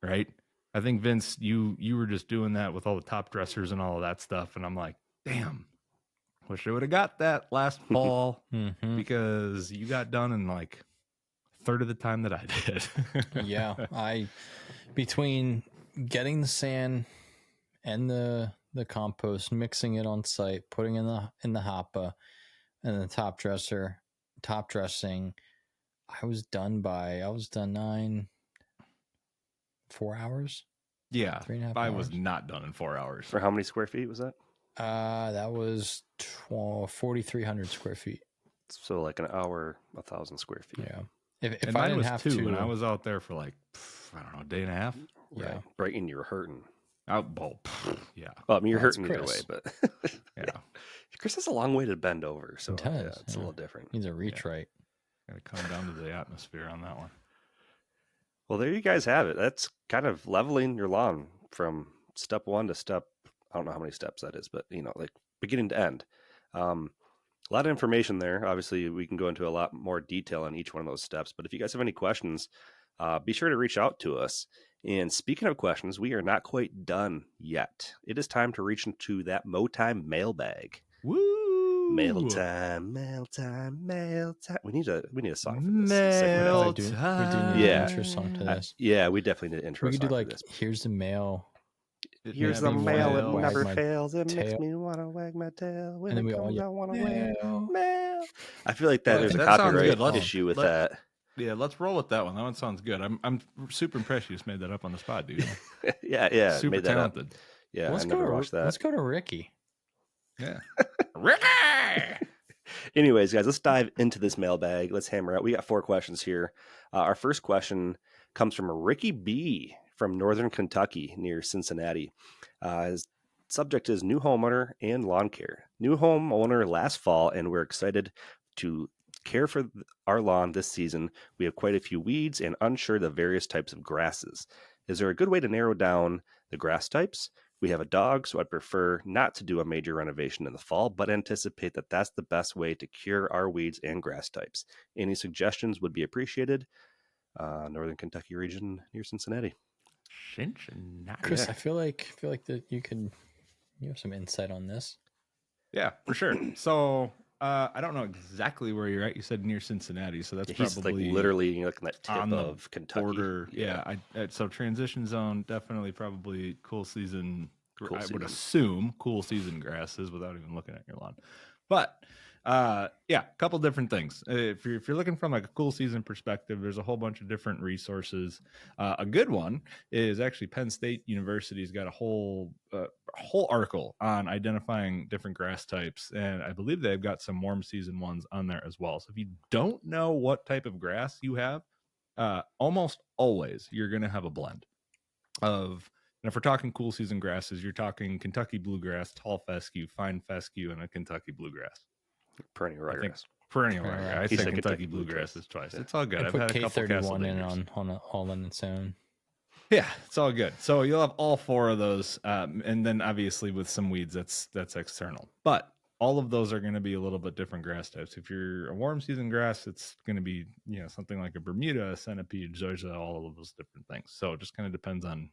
Speaker 2: right? I think Vince, you were just doing that with all the top dressers and all of that stuff, and I'm like, damn, wish I would have got that last fall because you got done in a third of the time that I did.
Speaker 3: Yeah, between getting the sand and the compost, mixing it on site, putting in the hopper, and the top dressing, I was done 4 hours.
Speaker 2: Yeah,
Speaker 3: 3.5
Speaker 2: I
Speaker 3: hours.
Speaker 2: was not done in 4 hours.
Speaker 4: For how many square feet was that?
Speaker 3: That was 4,300 square feet.
Speaker 4: So an hour, 1,000 square feet.
Speaker 3: Yeah. If
Speaker 2: and
Speaker 3: I
Speaker 2: mine
Speaker 3: didn't
Speaker 2: was
Speaker 3: have
Speaker 2: 2,
Speaker 3: to,
Speaker 2: and I was out there for I don't know, a day and a half.
Speaker 3: Yeah.
Speaker 4: Right. Brighton, you were hurting.
Speaker 2: Yeah.
Speaker 4: Well, I mean, you're
Speaker 3: Well,
Speaker 4: hurting either way,
Speaker 3: Chris.
Speaker 4: but
Speaker 2: Yeah.
Speaker 4: Chris has a long way to bend over, so
Speaker 3: It does,
Speaker 4: yeah, it's a little different.
Speaker 3: Needs a reach right.
Speaker 2: Got to come down to the atmosphere on that one.
Speaker 4: Well, there you guys have it. That's kind of leveling your lawn from step one to step, I don't know how many steps that is, but beginning to end. A lot of information there. Obviously, we can go into a lot more detail on each one of those steps. But if you guys have any questions, be sure to reach out to us. And speaking of questions, we are not quite done yet. It is time to reach into that Mo Time mailbag.
Speaker 2: Woo!
Speaker 4: Mail time. We need a song for this
Speaker 2: Mail
Speaker 4: segment.
Speaker 3: We do
Speaker 2: time.
Speaker 3: need
Speaker 4: Yeah.
Speaker 3: an intro song to this.
Speaker 4: Yeah, we definitely need an intro
Speaker 3: We could
Speaker 4: song
Speaker 3: do
Speaker 4: for this.
Speaker 3: here's the mail.
Speaker 4: Here's
Speaker 3: makes
Speaker 4: the
Speaker 3: me
Speaker 4: mail,
Speaker 3: wanna
Speaker 4: it
Speaker 3: wag
Speaker 4: never
Speaker 3: my
Speaker 4: fails. It makes
Speaker 3: tail.
Speaker 4: me want to wag my tail. When
Speaker 3: And then
Speaker 4: it
Speaker 3: we all
Speaker 4: comes,
Speaker 3: yell,
Speaker 4: I want to wag
Speaker 3: "Meow."
Speaker 4: mail. I feel like
Speaker 2: Yeah,
Speaker 4: there's a
Speaker 2: that sounds
Speaker 4: copyright
Speaker 2: good.
Speaker 4: issue with that.
Speaker 2: Yeah, let's roll with that one. That one sounds good. I'm super impressed you just made that up on the spot, dude.
Speaker 4: Yeah,
Speaker 2: Super
Speaker 4: made that up.
Speaker 2: talented.
Speaker 4: Yeah,
Speaker 3: Let's
Speaker 4: I never watched that.
Speaker 3: Let's go to Ricky.
Speaker 2: Yeah. Ricky!
Speaker 4: Anyways, guys, let's dive into this mailbag. Let's hammer out. We got 4 questions here. Our first question comes from Ricky B from Northern Kentucky near Cincinnati. His subject is new homeowner and lawn care. New homeowner last fall, and we're excited to care for our lawn this season. We have quite a few weeds and unsure the various types of grasses. Is there a good way to narrow down the grass types? We have a dog, so I'd prefer not to do a major renovation in the fall, but anticipate that that's the best way to cure our weeds and grass types. Any suggestions would be appreciated. Northern Kentucky region near Cincinnati.
Speaker 2: Cincinnati.
Speaker 3: Chris,
Speaker 4: Yeah.
Speaker 3: I feel like that you have some insight on this.
Speaker 2: Yeah, for sure. So I don't know exactly where you're at. You said near Cincinnati, so that's
Speaker 4: He's
Speaker 2: probably
Speaker 4: like literally on that tip
Speaker 2: on the
Speaker 4: of Kentucky.
Speaker 2: border. Yeah, so transition zone, definitely probably cool season.
Speaker 4: Cool
Speaker 2: I would
Speaker 4: season.
Speaker 2: assume cool season grasses without even looking at your lawn. But yeah, a couple different things. If you're looking from like a cool season perspective, there's a whole bunch of different resources. A good one is actually Penn State University's got a whole article on identifying different grass types, and I believe they've got some warm season ones on there as well. So if you don't know what type of grass you have, almost always you're going to have a blend of. And if we're talking cool season grasses, you're talking Kentucky bluegrass, tall fescue, fine fescue, and a Kentucky bluegrass.
Speaker 4: Perennial
Speaker 2: I think
Speaker 4: ryegrass.
Speaker 2: perennial
Speaker 3: Perennial
Speaker 2: ryegrass. I
Speaker 4: He
Speaker 2: said
Speaker 4: said
Speaker 2: Kentucky
Speaker 4: Kentucky
Speaker 2: bluegrass
Speaker 4: bluegrass.
Speaker 2: is twice.
Speaker 4: Yeah.
Speaker 2: It's all good.
Speaker 3: I
Speaker 2: I've
Speaker 3: put
Speaker 2: had a couple
Speaker 3: K31 in
Speaker 2: Castledigers.
Speaker 3: on all in its own.
Speaker 2: Yeah, it's all good. So you'll have all 4 of those, and then obviously with some weeds, that's external. But all of those are going to be a little bit different grass types. If you're a warm season grass, it's going to be something like a Bermuda, a centipede, zoysia, all of those different things. So it just kind of depends on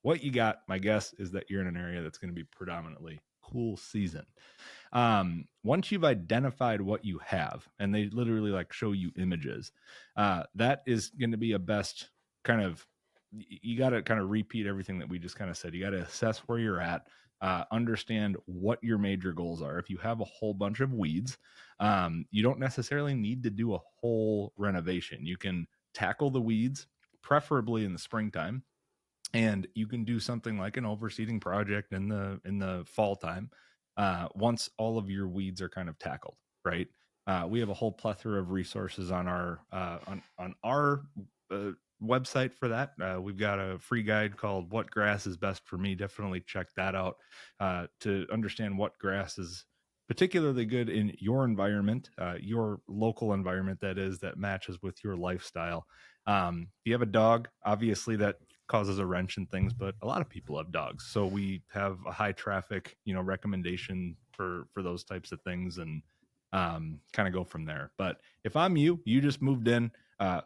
Speaker 2: what you got. My guess is that you're in an area that's going to be predominantly cool season. Once you've identified what you have, and they literally like show you images, that is going to be a best kind of. You got to kind of repeat everything that we just kind of said. You got to assess where you're at, understand what your major goals are. If you have a whole bunch of weeds, you don't necessarily need to do a whole renovation. You can tackle the weeds, preferably in the springtime, and you can do something like an overseeding project in the fall time. Once all of your weeds are kind of tackled, right? We have a whole plethora of resources on our website for that. We've got a free guide called "What Grass is Best for Me." Definitely check that out to understand what grass is particularly good in your environment, your local environment, that matches with your lifestyle. If you have a dog, obviously that causes a wrench in things, but a lot of people have dogs, so we have a high traffic recommendation for those types of things, and kind of go from there. But if I'm you just moved in,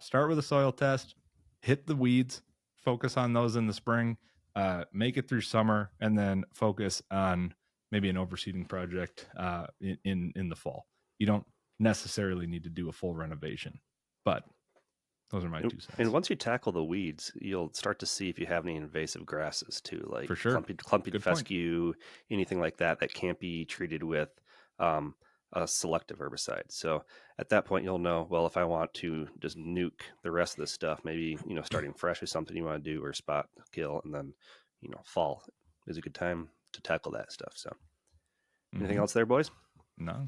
Speaker 2: start with a soil test, hit the weeds, focus on those in the spring, make it through summer, and then focus on maybe an overseeding project in the fall. You don't necessarily need to do a full renovation, but those are my 2 cents.
Speaker 4: And once you tackle the weeds, you'll start to see if you have any invasive grasses too, like
Speaker 2: For sure.
Speaker 4: clumpy
Speaker 2: Good
Speaker 4: fescue, anything like that can't be treated with a selective herbicide. So at that point, you'll know, well, if I want to just nuke the rest of this stuff, maybe starting fresh is something you want to do, or spot kill, and then fall is a good time to tackle that stuff. So anything else there, boys?
Speaker 2: No.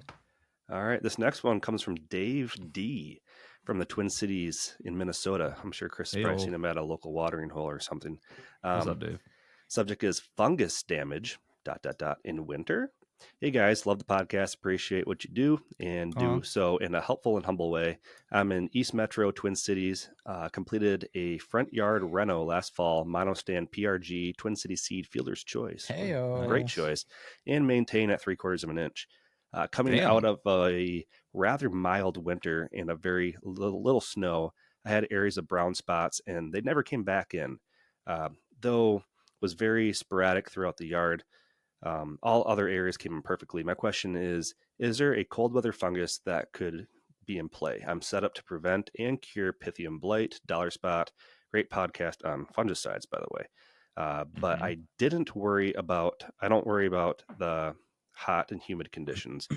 Speaker 4: All right. This next one comes from Dave D from the Twin Cities in Minnesota. I'm sure Chris has probably seen him at a local watering hole or something.
Speaker 2: What's up, Dave?
Speaker 4: Subject is fungus damage, ... in winter. Hey guys, love the podcast. Appreciate what you do, and do so in a helpful and humble way. I'm in East Metro Twin Cities. Completed a front yard reno last fall, monostand PRG Twin City Seed Fielder's Choice.
Speaker 3: Hey-o.
Speaker 4: Great choice, and maintain at 3/4 of an inch. Coming
Speaker 2: Damn.
Speaker 4: out of a rather mild winter and a very little snow, I had areas of brown spots, and they never came back in, though was very sporadic throughout the yard. All other areas came in perfectly. My question is there a cold weather fungus that could be in play? I'm set up to prevent and cure Pythium blight, dollar spot. Great podcast on fungicides, by the way. But I don't worry about the hot and humid conditions.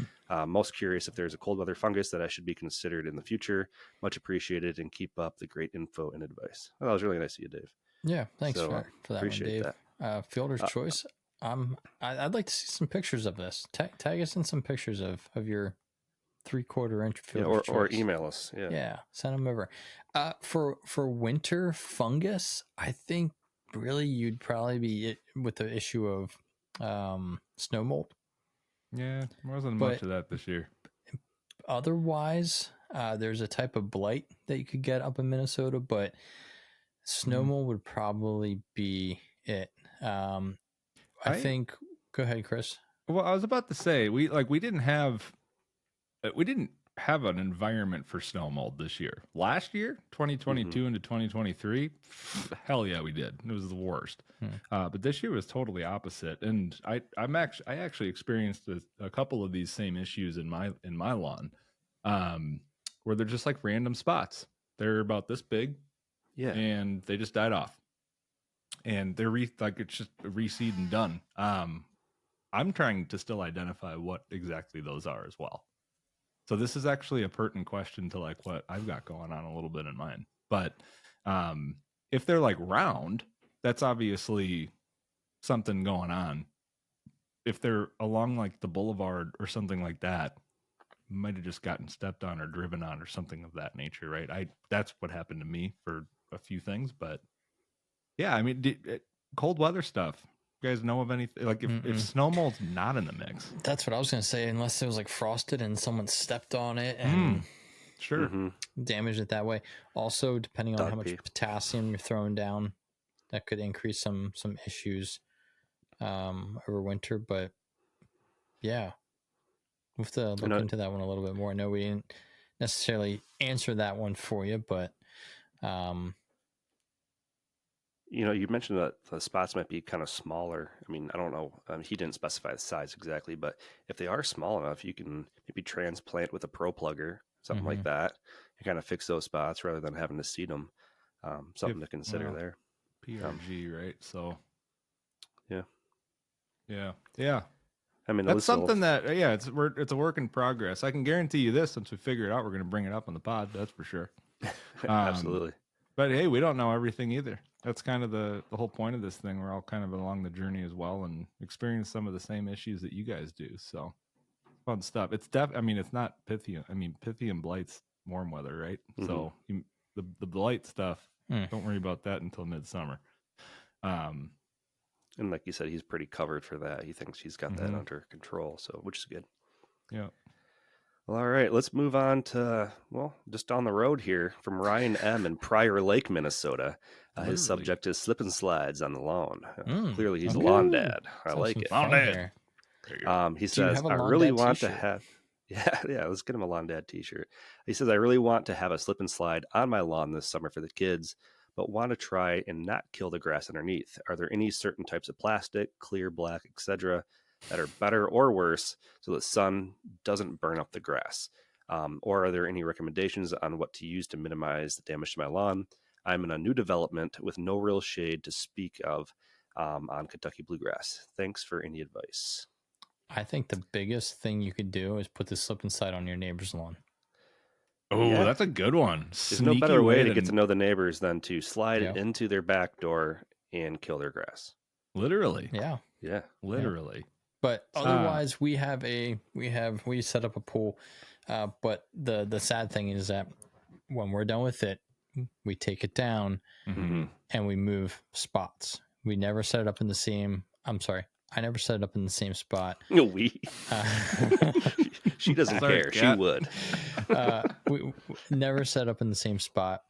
Speaker 4: Most curious if there's a cold weather fungus that I should be considered in the future. Much appreciated, and keep up the great info and advice. Well, that was really nice of you, Dave.
Speaker 3: Yeah, thanks
Speaker 4: So,
Speaker 3: for that one,
Speaker 4: appreciate
Speaker 3: Dave.
Speaker 4: that.
Speaker 3: Fielder's choice. I'd like to see some pictures of this. Tag us in some pictures of your 3/4 inch fielder's
Speaker 4: or
Speaker 3: choice.
Speaker 4: email us.
Speaker 3: Yeah, send them over. For winter fungus, I think really you'd probably be with the issue of snow mold.
Speaker 2: Yeah, wasn't
Speaker 3: But-
Speaker 2: much of that this year.
Speaker 3: Otherwise, there's a type of blight that you could get up in Minnesota, but snow mold would probably be it. I think. Go ahead, Chris.
Speaker 2: Well, I was about to say we didn't have an environment for snow mold this year. Last year, 2022 into 2023, hell yeah, we did. It was the worst. But this year was totally opposite, and I actually experienced a couple of these same issues in my lawn, where they're just like random spots. They're about this big, and they just died off, and they're it's just reseed and done. I'm trying to still identify what exactly those are as well. So this is actually a pertinent question to like what I've got going on a little bit in mine. But if they're like round, that's obviously something going on. If they're along like the boulevard or something like that, might have just gotten stepped on or driven on or something of that nature, right? That's what happened to me for a few things. But yeah, I mean, cold weather stuff. You guys know of anything like if snow mold's not in the mix?
Speaker 3: That's what I was gonna say. Unless it was like frosted and someone stepped on it and damaged it that way. Also, depending on how much potassium you're throwing down, that could increase some issues over winter. But yeah, we'll have to look into that one a little bit more. I know we didn't necessarily answer that one for you, but
Speaker 4: you mentioned that the spots might be kind of smaller. I mean, I don't know. He didn't specify the size exactly, but if they are small enough, you can maybe transplant with a pro plugger, something like that, and kind of fix those spots rather than having to seed them. Something to consider there.
Speaker 2: PRG, right? So,
Speaker 4: yeah.
Speaker 2: I mean, that's something that it's a work in progress. I can guarantee you this: since we figured it out, we're going to bring it up on the pod. That's for sure.
Speaker 4: Absolutely.
Speaker 2: But hey, we don't know everything either. That's kind of the whole point of this thing. We're all kind of along the journey as well and experience some of the same issues that you guys do. So fun stuff. It's I mean, it's not Pythium. I mean, Pythium blight's warm weather, right? So the blight stuff, don't worry about that until midsummer.
Speaker 4: And like you said, he's pretty covered for that. He thinks he's got that under control, so which is good.
Speaker 2: Yeah.
Speaker 4: Well, all right, let's move on to, just down the road here from Ryan M. in Prior Lake, Minnesota. His subject is slip and slides on the lawn. Clearly, he's a lawn dad. I like it.
Speaker 2: Lawn dad.
Speaker 4: He says, I really want to have... Yeah, let's get him a lawn dad t-shirt. He says, I really want to have a slip and slide on my lawn this summer for the kids, but want to try and not kill the grass underneath. Are there any certain types of plastic, clear, black, etc., that are better or worse so the sun doesn't burn up the grass? Or are there any recommendations on what to use to minimize the damage to my lawn? I'm in a new development with no real shade to speak of on Kentucky bluegrass. Thanks for any advice.
Speaker 3: I think the biggest thing you could do is put the slip and slide on your neighbor's lawn.
Speaker 2: Oh, that's a good one.
Speaker 4: There's no better way to get to know the neighbors than to slide into their back door and kill their grass.
Speaker 2: Literally.
Speaker 3: Yeah.
Speaker 2: Literally.
Speaker 3: But otherwise, we set up a pool. But the sad thing is that when we're done with it, we take it down and we move spots. We never set it up in the same. I'm sorry. I never set it up in the same spot.
Speaker 4: She doesn't care. She would.
Speaker 3: We never set up in the same spot.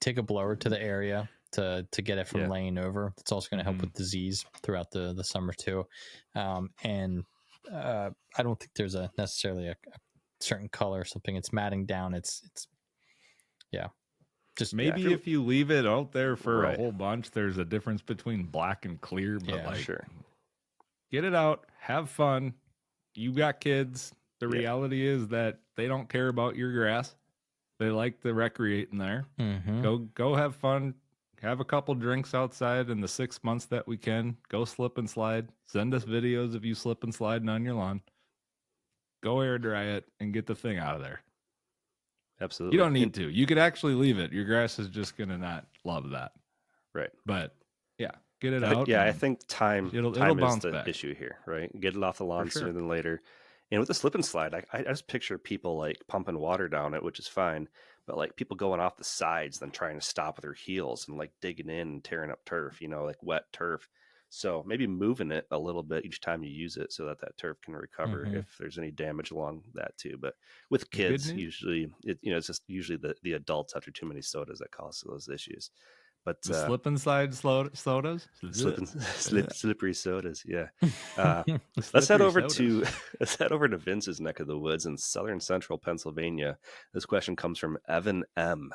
Speaker 3: Take a blower to the area to get it from laying over. It's also going to help with disease throughout the summer too. And I don't think there's necessarily a certain color or something. It's matting down. It's just
Speaker 2: maybe if you leave it out there for a whole bunch, there's a difference between black and clear. But get it out, have fun. You got kids. The reality is that they don't care about your grass. They like to recreate in there. Go have fun. have a couple drinks outside in the 6 months that we can. Go slip and slide. Send us videos of you slip and sliding on your lawn. Go air dry it and get the thing out of there.
Speaker 4: Absolutely.
Speaker 2: You don't need to. You could actually leave it. Your grass is just going to not love that.
Speaker 4: Right.
Speaker 2: But yeah, get it out.
Speaker 4: Yeah, I think time
Speaker 2: it'll
Speaker 4: is
Speaker 2: bounce
Speaker 4: the
Speaker 2: back.
Speaker 4: issue here, right? Get it off the lawn
Speaker 2: sure.
Speaker 4: sooner than later. And with the slip and slide, I just picture people like pumping water down it, which is fine, but like people going off the sides, then trying to stop with their heels and like digging in and tearing up turf, like wet turf. So maybe moving it a little bit each time you use it so that turf can recover if there's any damage along that too. But with kids, usually it's just usually the adults after too many sodas that cause those issues. But
Speaker 2: the slip and slide sodas,
Speaker 4: slippery sodas, yeah. Let's head over to Vince's neck of the woods in southern central Pennsylvania. This question comes from Evan M.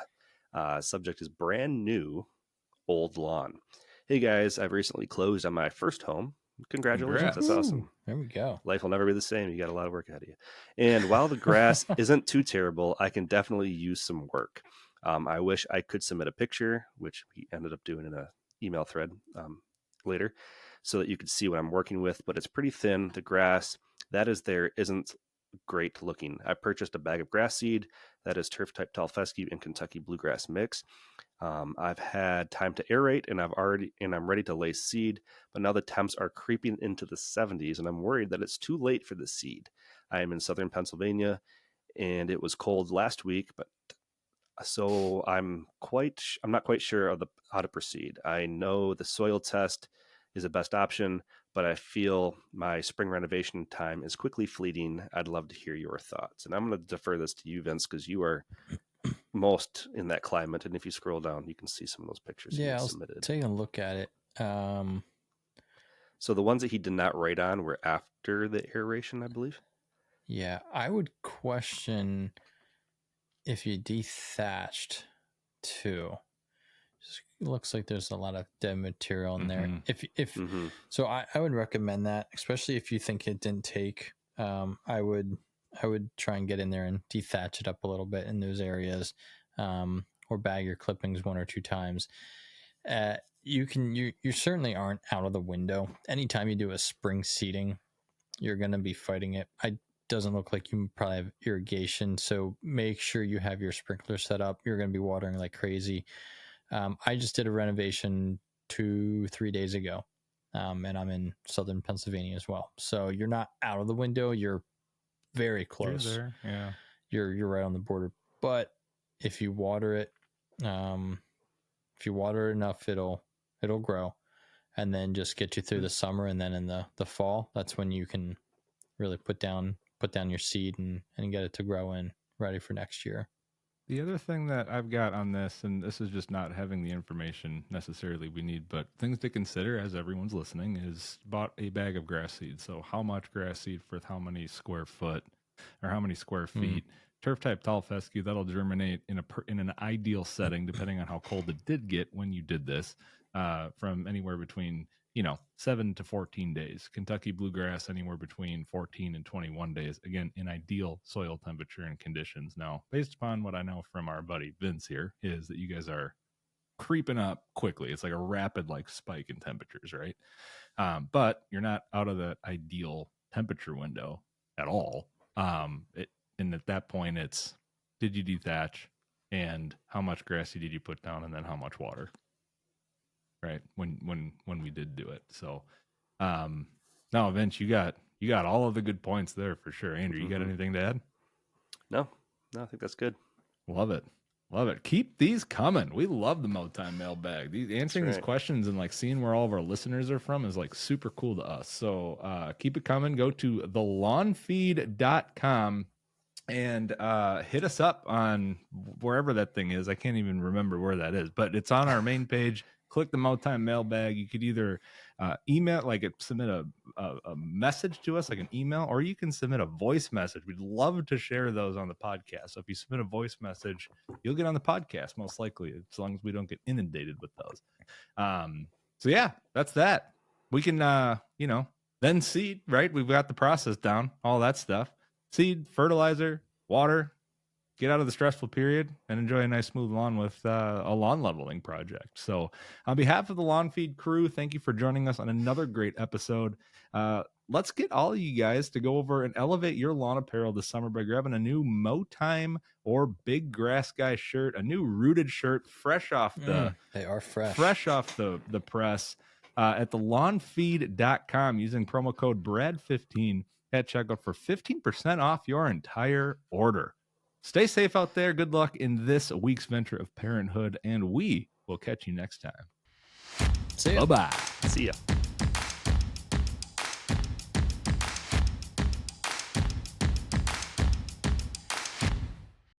Speaker 4: Subject is brand new old lawn. Hey guys, I've recently closed on my first home. Congratulations. That's awesome.
Speaker 3: There we go.
Speaker 4: Life will never be the same. You got a lot of work ahead of you. And while the grass isn't too terrible, I can definitely use some work. I wish I could submit a picture, which we ended up doing in an email thread later, so that you could see what I'm working with, but it's pretty thin. The grass that is there isn't great looking. I purchased a bag of grass seed that is turf type tall fescue and Kentucky bluegrass mix. I've had time to aerate and I'm ready to lay seed, but now the temps are creeping into the 70s and I'm worried that it's too late for the seed. I am in southern Pennsylvania and it was cold last week, but so I'm not quite sure of how to proceed. I know the soil test is the best option, but I feel my spring renovation time is quickly fleeting. I'd love to hear your thoughts. And I'm going to defer this to you, Vince, because you are most in that climate. And if you scroll down, you can see some of those pictures he submitted.
Speaker 3: Taking a look at it.
Speaker 4: So the ones that he did not write on were after the aeration, I believe.
Speaker 3: Yeah, I would question if you dethatched too. It looks like there's a lot of dead material in there. So I would recommend that, especially if you think it didn't take. I would try and get in there and dethatch it up a little bit in those areas, or bag your clippings 1 or 2 times. You certainly aren't out of the window. Anytime you do a spring seeding, you're going to be fighting it. It doesn't look like you probably have irrigation, so make sure you have your sprinkler set up. You're going to be watering like crazy. I just did a renovation 2-3 days ago, and I'm in southern Pennsylvania as well. So you're not out of the window. You're very close.
Speaker 2: You're there. Yeah,
Speaker 3: you're right on the border. But if you water it, enough, it'll grow, and then just get you through the summer. And then in the fall, that's when you can really put down your seed and get it to grow in, ready for next year.
Speaker 2: The other thing that I've got on this, and this is just not having the information necessarily we need, but things to consider as everyone's listening, is bought a bag of grass seed. So how much grass seed for how many square foot or how many square feet? Turf type tall fescue, that'll germinate in an ideal setting, depending on how cold it did get when you did this, from anywhere between 7 to 14 days. Kentucky bluegrass anywhere between 14 and 21 days. Again, in ideal soil temperature and conditions. Now, based upon what I know from our buddy Vince here, is that you guys are creeping up quickly. It's like a rapid spike in temperatures, right? But you're not out of that ideal temperature window at all. And at that point, it's did you dethatch, and how much grass did you put down, and then how much water. Right, when we did do it. So now, Vince, you got all of the good points there for sure. Andrew, you got anything to add?
Speaker 4: No, I think that's good.
Speaker 2: Love it. Keep these coming. We love the Mowtime mailbag. Answering these questions and seeing where all of our listeners are from is super cool to us. So keep it coming. Go to thelawnfeed.com and hit us up on wherever that thing is. I can't even remember where that is, but it's on our main page. Click the Mowtime mailbag. You could either email, submit a message to us, like an email, or you can submit a voice message. We'd love to share those on the podcast. So if you submit a voice message, you'll get on the podcast, most likely, as long as we don't get inundated with those. So yeah, that's that. We can, then seed, right? We've got the process down, all that stuff. Seed, fertilizer, water, get out of the stressful period and enjoy a nice smooth lawn with a lawn leveling project. So on behalf of the Lawn Feed crew, thank you for joining us on another great episode. Let's get all of you guys to go over and elevate your lawn apparel this summer by grabbing a new Mow Time or Big Grass Guy shirt, a new rooted shirt, fresh off the
Speaker 3: they are
Speaker 2: fresh off the press at the lawnfeed.com using promo code BRAD15 at checkout for 15% off your entire order. Stay safe out there. Good luck in this week's venture of parenthood, and we will catch you next time.
Speaker 3: See ya.
Speaker 2: Bye-bye.
Speaker 4: See ya.